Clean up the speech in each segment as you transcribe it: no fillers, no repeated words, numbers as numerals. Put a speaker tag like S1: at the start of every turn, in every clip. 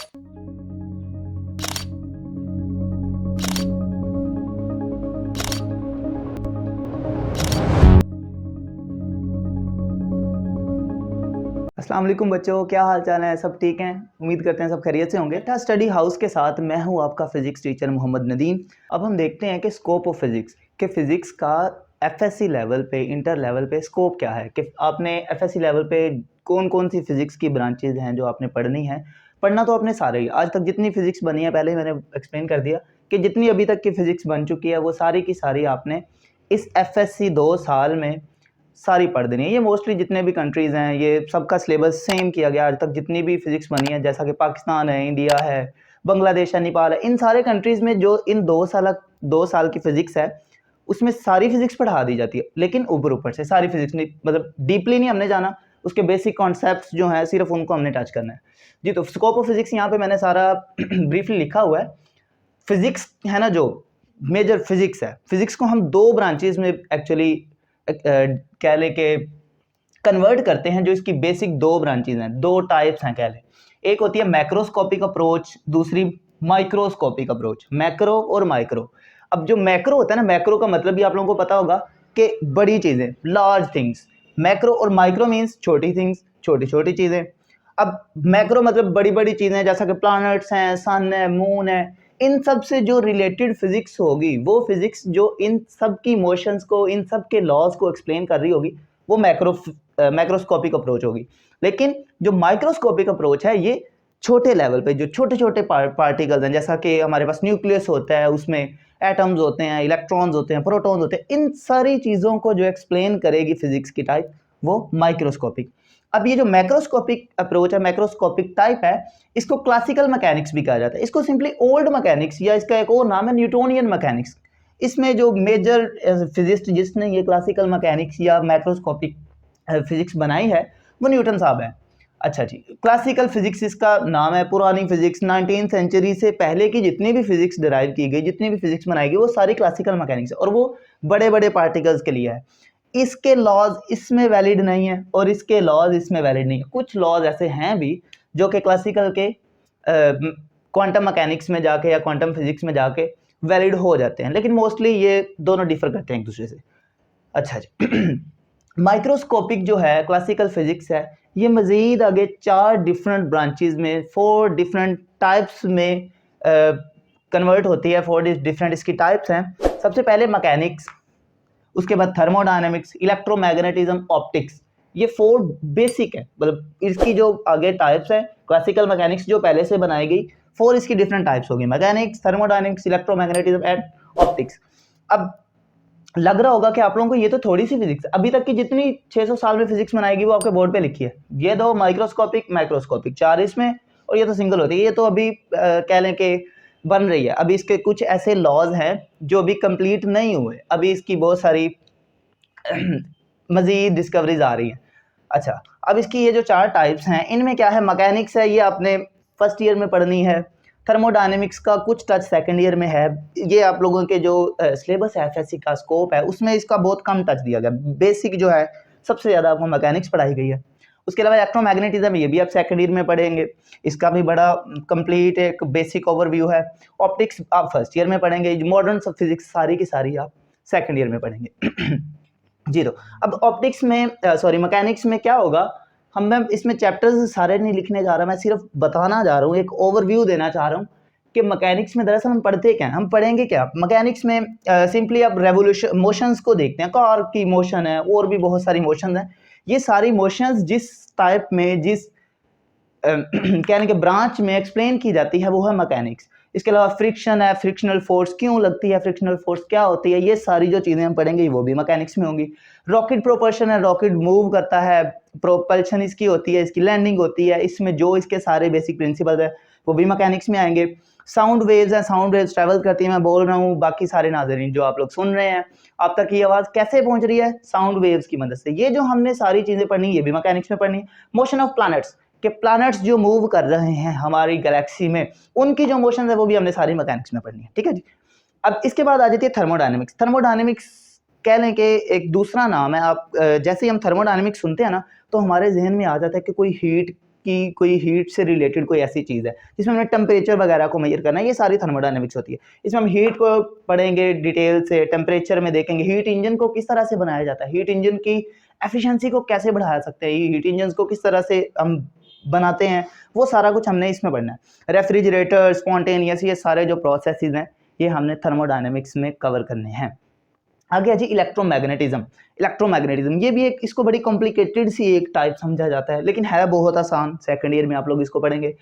S1: अस्सलाम वालेकुम बच्चों, क्या हाल चाल है? सब ठीक हैं? उम्मीद करते हैं सब खैरियत से होंगे। स्टडी हाउस के साथ मैं हूं आपका फिजिक्स टीचर मोहम्मद नदीम। अब हम देखते हैं कि स्कोप ऑफ फिजिक्स के फिजिक्स का एफएससी लेवल पे, इंटर लेवल पे स्कोप क्या है, कि आपने एफएससी लेवल पे कौन कौन सी फिजिक्स की ब्रांचेज हैं जो आपने पढ़नी है। पढ़ना तो आपने सारे ही, आज तक जितनी फिजिक्स बनी है, पहले ही मैंने एक्सप्लेन कर दिया कि जितनी अभी तक की फिजिक्स बन चुकी है वो सारी की सारी आपने इस एफएससी 2 साल में सारी पढ़ देनी है। ये मोस्टली जितने भी कंट्रीज़ हैं ये सबका सिलेबस सेम किया गया आज तक, जितनी भी फिजिक्स बनी है, जैसा कि पाकिस्तान है, इंडिया है, बांग्लादेश है, नेपाल है, इन सारे कंट्रीज़ में जो इन 2 साल की फिजिक्स है उसमें सारी फिजिक्स पढ़ा दी जाती है, लेकिन ऊपर ऊपर से सारी फिजिक्स नहीं, मतलब डीपली नहीं हमने जाना, उसके बेसिक कॉन्सेप्ट्स जो हैं सिर्फ उनको हमने टच करना है जी। तो स्कोप ऑफ फिजिक्स यहाँ पे मैंने सारा ब्रीफली लिखा हुआ है। फिजिक्स है ना, जो मेजर फिजिक्स है, फिजिक्स को हम 2 ब्रांचेज में एक्चुअली कह लें कि कन्वर्ट करते हैं। जो इसकी बेसिक 2 ब्रांचेज हैं, 2 टाइप्स हैं कह लें। एक होती है मैक्रोस्कोपिक अप्रोच, दूसरी माइक्रोस्कोपिक अप्रोच। मैक्रो और माइक्रो। अब जो मैक्रो होता है ना, मैक्रो का मतलब भी आप लोगों को पता होगा कि बड़ी चीजें, लार्ज थिंग्स। मैक्रो और माइक्रो मीन्स छोटी थिंग्स, छोटी छोटी चीजें। अब मैक्रो मतलब बड़ी बड़ी चीजें, जैसा कि प्लैनेट्स हैं, सन है, मून है, इन सब से जो रिलेटेड फिजिक्स होगी, वो फिजिक्स जो इन सब की मोशंस को, इन सब के लॉज को एक्सप्लेन कर रही होगी, वो मैक्रोस्कोपिक अप्रोच होगी। लेकिन जो माइक्रोस्कोपिक अप्रोच है, ये छोटे लेवल पे जो छोटे छोटे पार्टिकल्स हैं, जैसा कि हमारे पास न्यूक्लियस होता है, उसमें एटम्स होते हैं, इलेक्ट्रॉन्स होते हैं, प्रोटॉन्स होते हैं, इन सारी चीज़ों को जो एक्सप्लेन करेगी फिजिक्स की टाइप, वो माइक्रोस्कोपिक। अब ये जो मैक्रोस्कोपिक अप्रोच है, मैक्रोस्कोपिक टाइप है, इसको क्लासिकल मैकेनिक्स भी कहा जाता है। इसको सिंपली ओल्ड मैकेनिक्स, या इसका एक और नाम है न्यूटोनियन मैकेनिक्स। इसमें जो मेजर फिजिस्ट जिसने ये क्लासिकल मैकेनिक्स या मैक्रोस्कोपिक फिजिक्स बनाई है, वो न्यूटन साहब है। अच्छा जी, क्लासिकल फिजिक्स इसका नाम है। पुरानी फिजिक्स 19th सेंचुरी से पहले की जितनी भी फिजिक्स डिराइव की गई, जितनी भी फिजिक्स बनाई गई, वो सारी क्लासिकल मैकेनिक्स है, और वो बड़े बड़े पार्टिकल्स के लिए है। इसके लॉज इसमें वैलिड नहीं है और इसके लॉज इसमें वैलिड नहीं है। कुछ लॉज ऐसे हैं भी जो कि क्लासिकल के क्वांटम मैकेनिक्स में जाके या क्वांटम फिजिक्स में जाके वैलिड हो जाते हैं, लेकिन मोस्टली ये दोनों डिफर करते हैं एक दूसरे से। अच्छा जी माइक्रोस्कोपिक जो है क्लासिकल फिजिक्स है, ये मजीद आगे 4 डिफरेंट ब्रांचेस में, 4 डिफरेंट टाइप्स में कन्वर्ट होती है। 4 डिफरेंट इसकी टाइप्स हैं। सबसे पहले मैकेनिक्स, उसके बाद थर्मोडायनेमिक्स, इलेक्ट्रोमैग्नेटिज्म, ऑप्टिक्स। ये 4 बेसिक है, मतलब इसकी जो आगे टाइप्स हैं क्लासिकल मैकेनिक्स जो पहले से बनाई गई, 4 इसकी डिफरेंट टाइप्स होगी, mechanics, thermodynamics, electromagnetism and optics. अब लग रहा होगा कि आप लोगों को ये तो थोड़ी सी फिजिक्स, अभी तक की जितनी 600 साल में फिजिक्स बनाएगी वो आपके बोर्ड पे लिखी है। ये दो माइक्रोस्कोपिक, मैक्रोस्कोपिक, 4 इसमें, और ये तो सिंगल होती है। ये तो अभी कह लें कि बन रही है। अभी इसके कुछ ऐसे लॉज हैं जो अभी कंप्लीट नहीं हुए, अभी इसकी बहुत सारी मजीद डिस्कवरीज आ रही हैं। अच्छा, अब इसकी ये जो 4 टाइप्स हैं, इनमें क्या है, मैकेनिक्स है, ये आपने फर्स्ट ईयर में पढ़नी है। थर्मोडायनेमिक्स का कुछ टच सेकंड ईयर में है। ये आप लोगों के जो सिलेबस है, एफएससी का स्कोप है, उसमें इसका बहुत कम टच दिया गया। बेसिक जो है सबसे ज़्यादा आपको मैकेनिक्स पढ़ाई गई है। उसके अलावा इलेक्ट्रोमैग्नेटिज्म, ये भी आप सेकंड ईयर में पढ़ेंगे, इसका भी बड़ा कंप्लीट एक बेसिक ओवरव्यू है। ऑप्टिक्स आप फर्स्ट ईयर में पढ़ेंगे। मॉडर्न सब फिजिक्स सारी की सारी आप सेकंड ईयर में पढ़ेंगे जी। तो अब ऑप्टिक्स में, सॉरी मैकेनिक्स में क्या होगा, मैं इसमें चैप्टर्स सारे नहीं लिखने जा रहा, मैं सिर्फ बताना जा रहा हूँ, एक ओवरव्यू देना चाह रहा हूँ कि मैकेनिक्स में दरअसल हम पढ़ते क्या हैं, हम पढ़ेंगे क्या मैकेनिक्स में। सिंपली आप रेवोल्यूशन मोशंस को देखते हैं, कार की मोशन है, और भी बहुत सारी मोशंस हैं। ये सारी मोशंस जिस टाइप में, जिस कहने के ब्रांच में एक्सप्लेन की जाती है, वो है मैकेनिक्स। इसके अलावा फ्रिक्शन है, फ्रिक्शनल फोर्स क्यों लगती है, फ्रिक्शनल फोर्स क्या होती है, ये सारी जो चीज़ें हम पढ़ेंगे वो भी मैकेनिक्स में होंगी। रॉकेट प्रोपल्शन है, रॉकेट मूव करता है, प्रोपल्शन इसकी होती है, इसकी लैंडिंग होती है, इसमें जो इसके सारे बेसिक प्रिंसिपल है वो भी मैकेनिक्स में आएंगे। साउंड वेव्स हैं, साउंड वेव्स ट्रैवल करती है, मैं बोल रहा हूँ, बाकी सारे नाज़रीन जो आप लोग सुन रहे हैं, आप तक ये आवाज़ कैसे पहुंच रही है, साउंड वेव्स की मदद से। ये जो हमने सारी चीज़ें पढ़नी, ये भी मैकेनिक्स में पढ़नी। मोशन ऑफ प्लैनेट्स, कि प्लैनेट्स जो मूव कर रहे हैं हमारी गैलेक्सी में, उनकी जो मोशन है वो भी हमने सारी मैकेनिक्स में पढ़नी है, ठीक है जी। अब इसके बाद आ जाती है थर्मोडायनेमिक्स। थर्मोडायनेमिक्स कह लें कि एक दूसरा नाम है। आप जैसे ही हम थर्मोडायनेमिक्स सुनते हैं ना, तो हमारे जहन में आ जाता है कि कोई हीट की कोई हीट से रिलेटेड कोई ऐसी चीज़ है जिसमें हमें टेम्परेचर वगैरह को मेजर करना है, ये सारी थर्मोडायनेमिक्स होती है। इसमें हम हीट को पढ़ेंगे डिटेल से, टेम्परेचर में देखेंगे हीट इंजन को किस तरह से बनाया जाता है, हीट इंजन की एफिशिएंसी को कैसे बढ़ा सकते हैं, हीट इंजन को किस तरह से हम बनाते हैं, वो सारा कुछ हमने इसमें पढ़ना है। रेफ्रिजरेटर, स्पॉन्टेनियस, ये सारे जो प्रोसेसेस हैं ये हमने थर्मोडायनेमिक्स में कवर करने हैं। आगे है जी इलेक्ट्रोमैग्नेटिज्म। इलेक्ट्रोमैग्नेटिज्म ये भी एक, इसको बड़ी कॉम्प्लिकेटेड सी एक टाइप समझा जाता है, लेकिन है बहुत आसान। सेकंड ईयर में आप लोग इसको पढ़ेंगे।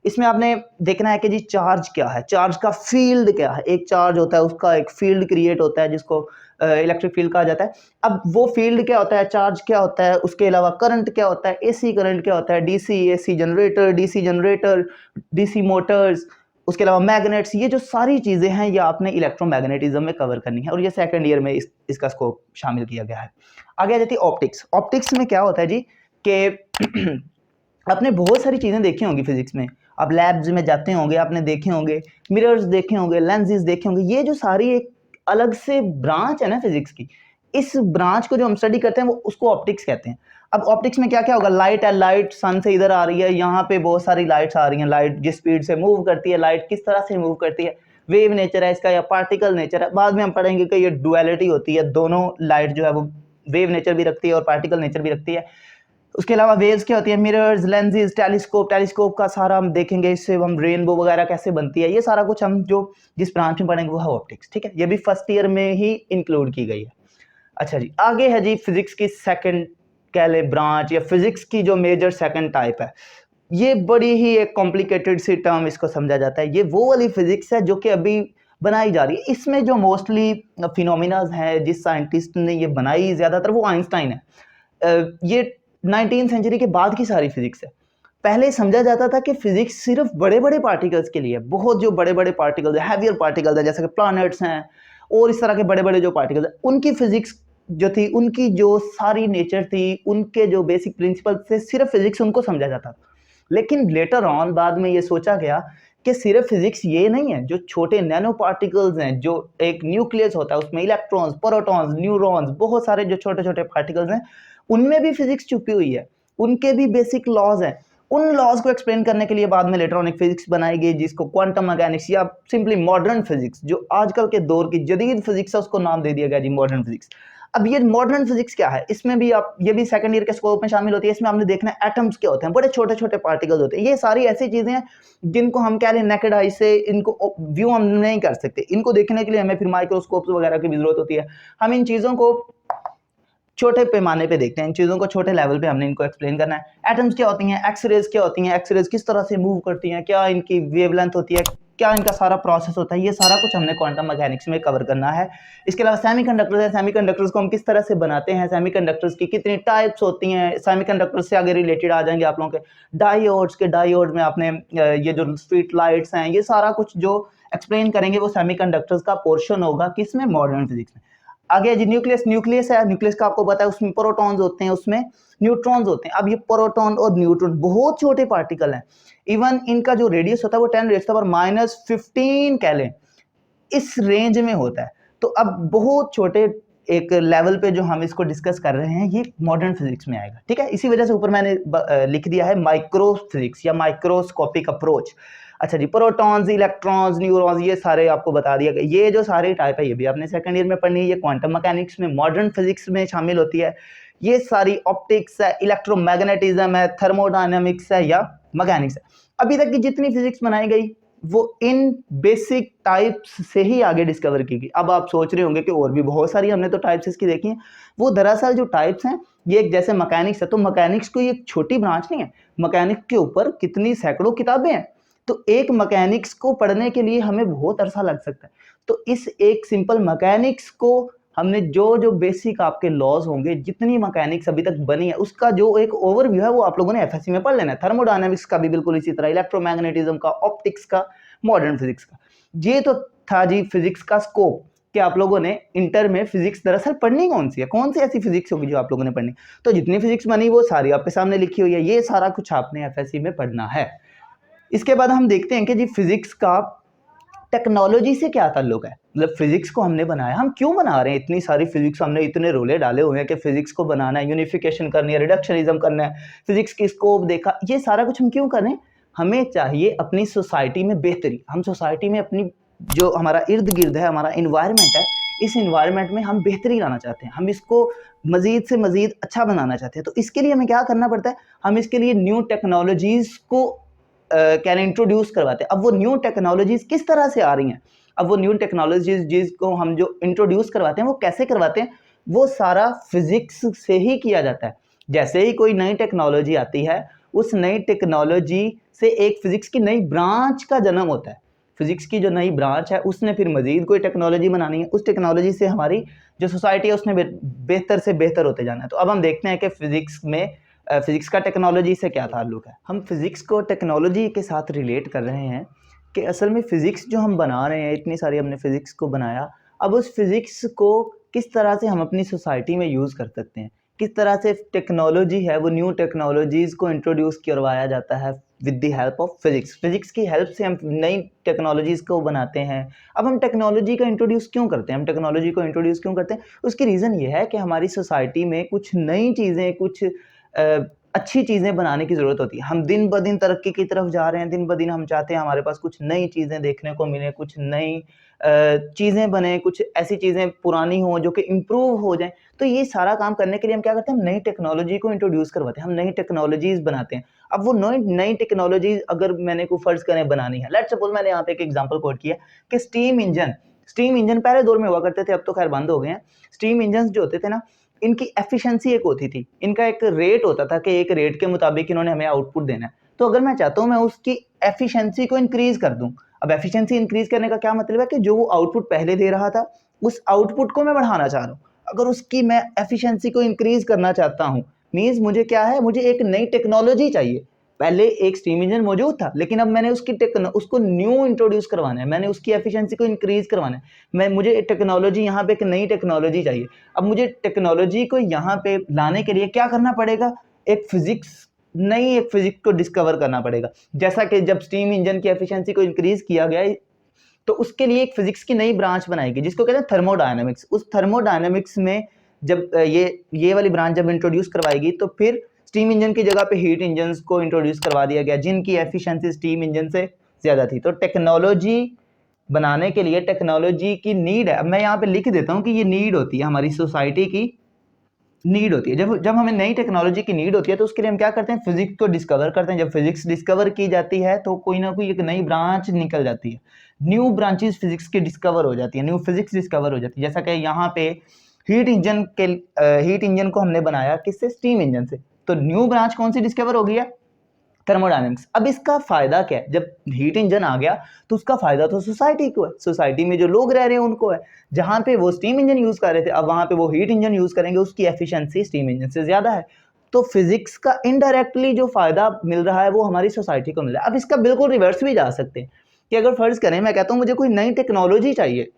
S1: इसमें आपने देखना है कि जी चार्ज क्या है, चार्ज का फील्ड क्या है। एक चार्ज होता है, उसका एक फील्ड क्रिएट होता है जिसको इलेक्ट्रिक फील्ड कहा जाता है। अब वो फील्ड क्या होता है, चार्ज क्या होता है, उसके अलावा करंट क्या होता है, एसी करंट क्या होता है, डीसी जनरेटर, डीसी मोटर्स, उसके अलावा मैग्नेट्स, ये जो सारी चीज़ें हैं ये आपने इलेक्ट्रोमैग्नेटिज्म में कवर करनी है और ये सेकंड ईयर में इसका स्कोप शामिल किया गया है। आगे आ जाती है ऑप्टिक्स। ऑप्टिक्स में क्या होता है जी कि आपने बहुत सारी चीज़ें देखी होंगी फिजिक्स में, आप लैब्स में जाते होंगे, आपने देखे होंगे मिरर्स देखे होंगे, लेंसेज देखे होंगे, ये जो सारी एक अलग से ब्रांच है ना फिजिक्स की, इस ब्रांच को जो हम स्टडी करते हैं वो उसको ऑप्टिक्स कहते हैं। अब ऑप्टिक्स में क्या क्या होगा, लाइट है, लाइट सन से इधर आ रही है, यहाँ पे बहुत सारी लाइट्स आ रही हैं, लाइट जिस स्पीड से मूव करती है, लाइट किस तरह से मूव करती है, वेव नेचर है इसका या पार्टिकल नेचर है। बाद में हम पढ़ेंगे कि ये डुअलिटी होती है, दोनों लाइट जो है वो वेव नेचर भी रखती है और पार्टिकल नेचर भी रखती है। उसके अलावा वेव्स क्या होती है, मिरर्स, लेंसेज, टेलीस्कोप का सारा हम देखेंगे, इससे हम रेनबो वगैरह कैसे बनती है, ये सारा कुछ हम जो जिस ब्रांच में पढ़ेंगे वो है ऑप्टिक्स। ठीक है, ये भी फर्स्ट ईयर में ही इंक्लूड की गई है। अच्छा जी, आगे है जी फिजिक्स की सेकंड कह ले ब्रांच या फिजिक्स की जो मेजर सेकंड टाइप है। ये बड़ी ही एक कॉम्प्लिकेटेड सी टर्म इसको समझा जाता है। ये वो वाली फिजिक्स है जो कि अभी बनाई जा रही है। इसमें जो मोस्टली फिनोमिनाज है, जिस साइंटिस्ट ने ये बनाई ज़्यादातर वो आइंस्टाइन है। ये 19th सेंचुरी के बाद की सारी फिजिक्स है। पहले समझा जाता था कि फिजिक्स सिर्फ बड़े बड़े पार्टिकल्स के लिए, बहुत जो बड़े बड़े पार्टिकल्स है, हैवियर पार्टिकल्स है, जैसे कि प्लैनेट्स हैं और इस तरह के बड़े बड़े जो पार्टिकल्स है, उनकी फिजिक्स जो थी, उनकी जो सारी नेचर थी, उनके जो बेसिक प्रिंसिपल थे, सिर्फ फिजिक्स उनको समझा जाता था। लेकिन लेटर ऑन बाद में ये सोचा गया कि सिर्फ फिजिक्स ये नहीं है, जो छोटे नैनो पार्टिकल्स हैं, जो एक न्यूक्लियस होता है उसमें इलेक्ट्रॉन्स, प्रोटॉन्स, न्यूरॉन्स, बहुत सारे जो छोटे छोटे पार्टिकल्स हैं, उनमें भी फिजिक्स छुपी हुई है, उनके भी बेसिक लॉज हैं। उन लॉज को एक्सप्लेन करने के लिए बाद में इलेक्ट्रॉनिक फिजिक्स बनाई गई, जिसको क्वांटम मैकेनिक्स या सिंपली मॉडर्न फिजिक्स, जो आजकल के दौर की जदीद फिजिक्स है, उसको नाम दे दिया गया जी मॉडर्न फिजिक्स। अब ये मॉडर्न फिजिक्स क्या है, इसमें भी आप, ये भी सेकंड ईयर के स्कोप में शामिल होती है। इसमें हमने देखना है एटम्स क्या होते हैं, बड़े छोटे छोटे पार्टिकल्स होते हैं। ये सारी ऐसी चीजें हैं जिनको हम कह रहे हैं नेकेड आई से इनको व्यू हम नहीं कर सकते। इनको देखने के लिए हमें फिर माइक्रोस्कोप्स वगैरह की भी जरूरत होती है। हम इन चीजों को छोटे पैमाने पे देखते हैं, इन चीज़ों को छोटे लेवल पे हमने इनको एक्सप्लेन करना है। एटम्स क्या होती हैं, एक्सरेज क्या होती हैं, एक्सरेज किस तरह से मूव करती हैं, क्या इनकी वेवलेंथ होती है, क्या इनका सारा प्रोसेस होता है, ये सारा कुछ हमने क्वांटम मैकेनिक्स में कवर करना है। इसके अलावा सेमीकंडक्टर्स है, सेमीकंडक्टर्स को हम किस तरह से बनाते हैं, सेमीकंडक्टर्स की कितनी टाइप्स होती हैं, सेमीकंडक्टर्स से आगे रिलेटेड आ जाएंगे आप लोगों के डायोड्स में आपने ये जो स्ट्रीट लाइट्स हैं, ये सारा कुछ जो एक्सप्लेन करेंगे वो सेमीकंडक्टर्स का पोर्शन होगा किसमें, मॉडर्न फिजिक्स में। आगे जी न्यूक्लियस है, न्यूक्लियस का आपको पता है उसमें प्रोटॉन्स होते हैं, उसमें न्यूट्रॉन्स होते हैं। अब ये प्रोटॉन और न्यूट्रॉन बहुत छोटे पार्टिकल हैं, इवन इनका जो रेडियस होता है वो 10⁻⁻15 कह लें, इस रेंज में होता है। तो अब बहुत छोटे एक लेवल पे जो हम इसको डिस्कस कर रहे हैं, ये मॉडर्न फिजिक्स में आएगा। ठीक है, इसी वजह से ऊपर मैंने लिख दिया है माइक्रो फिजिक्स या माइक्रोस्कोपिक अप्रोच। अच्छा जी, प्रोटॉन्स, इलेक्ट्रॉन्स, न्यूरॉन्स, ये सारे आपको बता दिया गया। ये जो सारे टाइप है ये भी आपने सेकंड ईयर में पढ़नी है। ये क्वांटम मैकेनिक्स में, मॉडर्न फिजिक्स में शामिल होती है। ये सारी ऑप्टिक्स है, इलेक्ट्रोमैग्नेटिज्म है, थर्मोडायनेमिक्स है या मैकेनिक्स है। अभी तक की जितनी फिजिक्स बनाई गई वो इन बेसिक टाइप्स से ही आगे डिस्कवर की गई। अब आप सोच रहे होंगे कि और भी बहुत सारी हमने तो टाइप्स इसकी देखी हैं। वो दरअसल जो टाइप्स हैं, ये एक जैसे मैकेनिक्स है, तो मैकेनिक्स कोई एक छोटी ब्रांच नहीं है। मैकेनिक्स के ऊपर कितनी सैकड़ों किताबें हैं, तो एक मैकेनिक्स को पढ़ने के लिए हमें बहुत अरसा लग सकता है। तो इस एक सिंपल मैकेनिक्स को हमने जो बेसिक आपके लॉज होंगे, जितनी मैकेनिक्स अभी तक बनी है, उसका जो एक ओवरव्यू है वो आप लोगों ने एफएससी में पढ़ लेना है। थर्मोडायनेमिक्स का भी बिल्कुल इसी तरह, इलेक्ट्रोमैग्नेटिज्म का, ऑप्टिक्स का, मॉडर्न फिजिक्स का। ये तो था जी फिजिक्स का स्कोप कि आप लोगों ने इंटर में फिजिक्स दरअसल पढ़नी कौन सी है, कौन सी ऐसी फिजिक्स होगी जो आप लोगों ने पढ़नी। तो जितनी फिजिक्स बनी वो सारी आपके सामने लिखी हुई है, ये सारा कुछ आपने एफएससी में पढ़ना है। इसके बाद हम देखते हैं कि जी फिजिक्स का टेक्नोलॉजी से क्या ताल्लुक है, मतलब फिजिक्स को हमने बनाया, हम क्यों बना रहे हैं, इतनी सारी फिजिक्स हमने इतने रोले डाले हुए हैं कि फिजिक्स को बनाना है, यूनिफिकेशन करनी है, रिडक्शनिज्म करना है, फिजिक्स की स्कोप देखा, ये सारा कुछ हम क्यों कर रहे हैं? हमें चाहिए अपनी सोसाइटी में बेहतरी, हम सोसाइटी में अपनी जो हमारा इर्द गिर्द है, हमारा इन्वायरमेंट है, इस इन्वायरमेंट में हम बेहतरी लाना चाहते हैं, हम इसको मजीद से मजीद अच्छा बनाना चाहते हैं। तो इसके लिए हमें क्या करना पड़ता है, हम इसके लिए न्यू टेक्नोलॉजीज को कैन इंट्रोड्यूस करवाते हैं। अब वो न्यू टेक्नोलॉजीज किस तरह से आ रही हैं, अब वो न्यू टेक्नोलॉजीज जिसको हम जो इंट्रोड्यूस करवाते हैं वो कैसे करवाते हैं, वो सारा फिजिक्स से ही किया जाता है। जैसे ही कोई नई टेक्नोलॉजी आती है, उस नई टेक्नोलॉजी से एक फिजिक्स की नई ब्रांच का जन्म होता है। फिजिक्स की जो नई ब्रांच है उसने फिर मजीद कोई टेक्नोलॉजी बनानी है, उस टेक्नोलॉजी से हमारी जो सोसाइटी है उसने बेहतर से बेहतर होते जाना है। तो अब हम देखते हैं कि फिजिक्स में फिजिक्स का टेक्नोलॉजी से क्या ताल्लुक है। हम फिजिक्स को टेक्नोलॉजी के साथ रिलेट कर रहे हैं कि असल में फिजिक्स जो हम बना रहे हैं, इतनी सारी हमने फिजिक्स को बनाया, अब उस फिजिक्स को किस तरह से हम अपनी सोसाइटी में यूज़ कर सकते हैं, किस तरह से टेक्नोलॉजी है वो न्यू टेक्नोलॉजीज़ को इंट्रोड्यूस करवाया जाता है with the help of physics. Physics की हेल्प से हम नई टेक्नोलॉजीज़ को बनाते हैं। अब हम टेक्नोलॉजी का इंट्रोड्यूस क्यों करते हैं, हम टेक्नोलॉजी को इंट्रोड्यूस क्यों करते हैं, उसकी रीज़न ये है कि हमारी सोसाइटी में कुछ नई चीज़ें, कुछ अच्छी चीज़ें बनाने की ज़रूरत होती है। हम दिन ब दिन तरक्की की तरफ जा रहे हैं, दिन ब दिन हम चाहते हैं हमारे पास कुछ नई चीज़ें देखने को मिलें, कुछ नई चीज़ें बने, कुछ ऐसी चीज़ें पुरानी हों जो कि इम्प्रूव हो जाएँ। तो ये सारा काम करने के लिए हम क्या करते हैं, हम नई टेक्नोलॉजी को इंट्रोड्यूस करवाते हैं, हम नई टेक्नोलॉजीज़ बनाते हैं। अब वो नई नई टेक्नोलॉजीज़ अगर मैंने को फ़र्ज़ करें बनानी है, लेट्स सपोज़ मैंने यहाँ पे एक एग्ज़ाम्पल कोट किया कि स्टीम इंजन पहले दौर में हुआ करते थे, अब तो खैर बंद हो गए हैं। स्टीम इंजन्स जो होते थे ना, इनकी एफिशिएंसी एक होती थी, इनका एक रेट होता था कि एक रेट के मुताबिक इन्होंने हमें आउटपुट देना है। तो अगर मैं चाहता हूँ मैं उसकी एफिशिएंसी को इंक्रीज़ कर दूँ, अब एफिशिएंसी इंक्रीज़ करने का क्या मतलब है कि जो वो आउटपुट पहले दे रहा था, उस आउटपुट को मैं बढ़ाना चाह रहा हूँ। अगर उसकी मैं एफिशिएंसी को इंक्रीज़ करना चाहता हूँ, मीन्स मुझे क्या है, मुझे एक नई टेक्नोलॉजी चाहिए। पहले एक स्टीम इंजन मौजूद था, लेकिन अब मैंने उसको न्यू इंट्रोड्यूस करवाना है, मैंने उसकी एफिशिएंसी को इंक्रीज़ करवाना है। मुझे टेक्नोलॉजी यहाँ पे एक नई टेक्नोलॉजी चाहिए। अब मुझे टेक्नोलॉजी को यहाँ पे लाने के लिए क्या करना पड़ेगा, नई एक फिजिक्स को डिस्कवर करना पड़ेगा। जैसा कि जब स्टीम इंजन की एफिशिएंसी को इंक्रीज़ किया गया, तो उसके लिए एक फिजिक्स की नई ब्रांच बनाई गई जिसको कहते हैं थर्मोडायनेमिक्स। उस थर्मोडायनेमिक्स में जब ये वाली ब्रांच जब इंट्रोड्यूस करवाएगी, तो फिर स्टीम इंजन की जगह पे हीट इंजन्स को इंट्रोड्यूस करवा दिया गया जिनकी एफिशिएंसी स्टीम इंजन से ज़्यादा थी। तो टेक्नोलॉजी बनाने के लिए टेक्नोलॉजी की नीड है। अब मैं यहाँ पे लिख देता हूँ कि ये नीड होती है, हमारी सोसाइटी की नीड होती है। जब हमें नई टेक्नोलॉजी की नीड होती है तो उसके लिए हम क्या करते हैं, फिजिक्स को डिस्कवर करते हैं। जब फिजिक्स डिस्कवर की जाती है तो कोई ना कोई एक नई ब्रांच निकल जाती है, न्यू ब्रांचेस फिजिक्स की डिस्कवर हो जाती है, न्यू फिजिक्स डिस्कवर हो जाती है। जैसा कि यहाँ पे हीट इंजन को हमने बनाया किससे, स्टीम इंजन से। तो न्यू ब्रांच कौन सी डिस्कवर हो गई है, थर्मोडायनेमिक्स। अब इसका फायदा क्या है, जब हीट इंजन आ गया तो उसका फायदा तो सोसाइटी को है, सोसाइटी में जो लोग रह रहे हैं उनको है। जहां पे वो स्टीम इंजन यूज कर रहे थे, अब वहां पे वो हीट इंजन यूज करेंगे, उसकी एफिशिएंसी स्टीम इंजन से ज्यादा है। तो फिजिक्स का इनडायरेक्टली जो फायदा मिल रहा है वो हमारी सोसाइटी को मिल रहा है। अब इसका बिल्कुल रिवर्स भी जा सकते हैं कि अगर फर्ज करें मैं कहता हूँ मुझे कोई नई टेक्नोलॉजी चाहिए,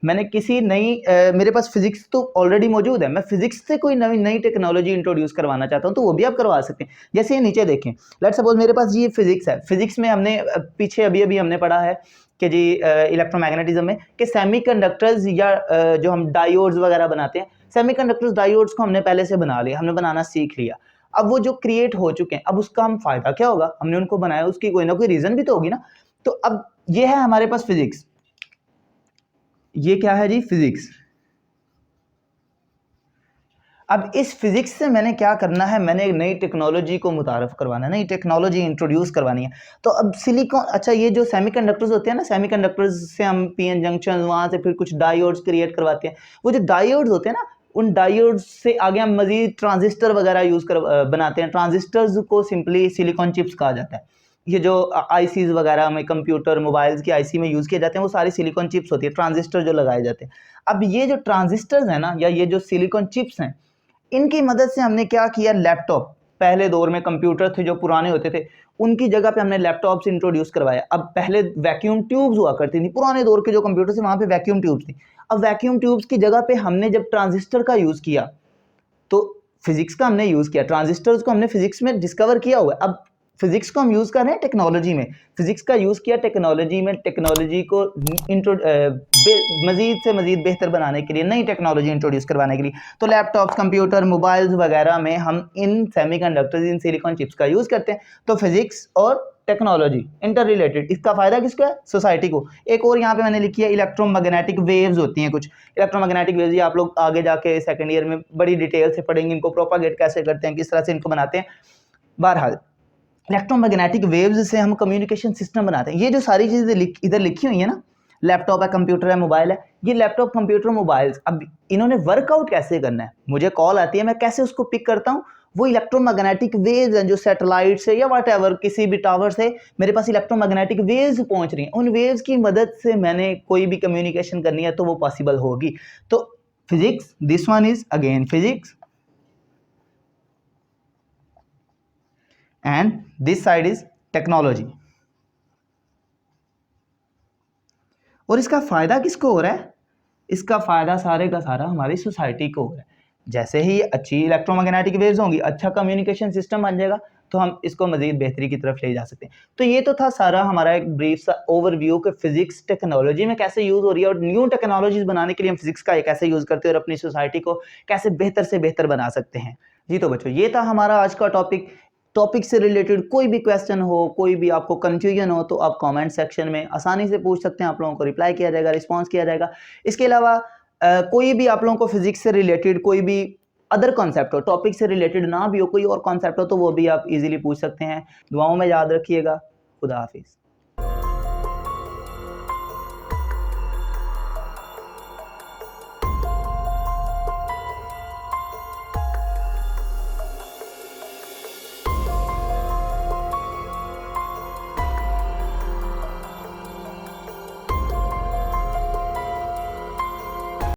S1: मैंने किसी मेरे पास फिजिक्स तो ऑलरेडी मौजूद है, मैं फिजिक्स से कोई नई टेक्नोलॉजी इंट्रोड्यूस करवाना चाहता हूँ, तो वो भी आप करवा सकते हैं। जैसे ये नीचे देखें, लेट्स सपोज मेरे पास ये फिजिक्स है, फिजिक्स में हमने पीछे अभी हमने पढ़ा है कि जी इलेक्ट्रोमैग्नेटिज्म में कि सेमीकंडक्टर्स या जो हम डायोड्स वगैरह बनाते हैं, सेमीकंडक्टर्स डायोड्स को हमने पहले से बना लिया, हमने बनाना सीख लिया। अब वो जो क्रिएट हो चुके हैं, अब उसका हम फायदा क्या होगा, हमने उनको बनाया, उसकी कोई ना कोई रीजन भी तो होगी ना। तो अब ये है हमारे पास फिजिक्स, ये क्या है जी, फिजिक्स। अब इस फिजिक्स से मैंने क्या करना है, मैंने एक नई टेक्नोलॉजी को मुतारफ करवाना है, नई टेक्नोलॉजी इंट्रोड्यूस करवानी है। तो अब सिलिकॉन, अच्छा ये जो सेमीकंडक्टर्स होते हैं ना, सेमीकंडक्टर्स से हम पीएन जंक्शन, वहां से फिर कुछ डायोड्स क्रिएट करवाते हैं। वो जो डायोड्स होते हैं ना, उन डायोड्स से आगे हम मजीद ट्रांजिस्टर वगैरह बनाते हैं। ट्रांजिस्टर्स को सिंपली सिलिकॉन चिप्स कहा जाता है। ये जो आईसीज वगैरह में, कंप्यूटर मोबाइल्स की आईसी में यूज़ किए जाते हैं, वो सारी सिलिकॉन चिप्स होती है, ट्रांजिस्टर जो लगाए जाते हैं। अब ये जो ट्रांजिस्टर्स हैं ना, या ये जो सिलिकॉन चिप्स हैं, इनकी मदद से हमने क्या किया, लैपटॉप, पहले दौर में कंप्यूटर थे जो पुराने होते थे, उनकी जगह पे हमने लैपटॉप्स इंट्रोड्यूस करवाया। अब पहले वैक्यूम ट्यूब्स हुआ करती थी, पुराने दौर के जो कंप्यूटर थे वहाँ पे वैक्यूम ट्यूब्स थी। अब वैक्यूम ट्यूब्स की जगह पे हमने जब ट्रांजिस्टर का यूज़ किया, तो फिजिक्स का हमने यूज़ किया, ट्रांजिस्टर्स को हमने फिजिक्स में डिस्कवर किया हुआ है। अब फिजिक्स को हम यूज़ कर रहे हैं टेक्नोलॉजी में, फिजिक्स का यूज़ किया टेक्नोलॉजी में, टेक्नोलॉजी को मज़ीद से मज़ीद बेहतर बनाने के लिए, नई टेक्नोलॉजी इंट्रोड्यूस करवाने के लिए। तो लैपटॉप्स, कंप्यूटर, मोबाइल्स वगैरह में हम इन सेमीकंडक्टर्स, इन सिलिकॉन चिप्स का यूज़ करते हैं। तो फिजिक्स और टेक्नोलॉजी इंटर रिलेटेड, इसका फ़ायदा किसको है? सोसाइटी को। एक और यहाँ पे मैंने लिखी है इलेक्ट्रोमैग्नेटिक वेव्स होती हैं कुछ, इलेक्ट्रोमैग्नेटिक वेव्स ये आप लोग आगे जाके सेकंड ईयर में बड़ी डिटेल से पढ़ेंगे, इनको प्रोपागेट कैसे करते हैं, किस तरह से इनको बनाते हैं। बहरहाल इलेक्ट्रोमैग्नेटिक वेव्स से हम कम्युनिकेशन सिस्टम बनाते हैं। ये जो सारी चीज़ें इधर लिखी हुई है ना, लैपटॉप है, कंप्यूटर है, मोबाइल है, ये लैपटॉप, कंप्यूटर, मोबाइल्स, अब इन्होंने वर्कआउट कैसे करना है? मुझे कॉल आती है, मैं कैसे उसको पिक करता हूँ? वो इलेक्ट्रोमैग्नेटिक वेव्स हैं जो सैटेलाइट से या व्हाटएवर किसी भी टावर से मेरे पास इलेक्ट्रोमैग्नेटिक वेव्स पहुंच रही हैं, उन वेव्स की मदद से मैंने कोई भी कम्युनिकेशन करनी है तो वो पॉसिबल होगी। तो physics, this one is again physics and this side is technology। और इसका फायदा किसको हो रहा है? इसका फायदा सारे का सारा हमारी सोसाइटी को हो रहा है। जैसे ही अच्छी इलेक्ट्रोमैग्नेटिक वेव्स होंगी, अच्छा कम्युनिकेशन सिस्टम बन जाएगा, तो हम इसको मजीद बेहतरी की तरफ ले जा सकते हैं। तो ये तो था सारा हमारा एक ब्रीफ सा ओवरव्यू कि फिजिक्स टेक्नोलॉजी में कैसे यूज हो रही है और न्यू टेक्नोलॉजीज बनाने के लिए हम फिजिक्स का कैसे यूज करते हैं और अपनी सोसाइटी को कैसे बेहतर से बेहतर बना सकते हैं। जी तो बच्चों, ये था हमारा आज का टॉपिक से रिलेटेड कोई भी क्वेश्चन हो, कोई भी आपको कंफ्यूजन हो, तो आप कमेंट सेक्शन में आसानी से पूछ सकते हैं, आप लोगों को रिप्लाई किया जाएगा, रिस्पांस किया जाएगा। इसके अलावा कोई भी आप लोगों को फिजिक्स से रिलेटेड कोई भी अदर कॉन्सेप्ट हो, टॉपिक से रिलेटेड ना भी हो, कोई और कॉन्सेप्ट हो, तो वो भी आप इजीली पूछ सकते हैं। दुआओं में याद रखिएगा। खुदा हाफिज़।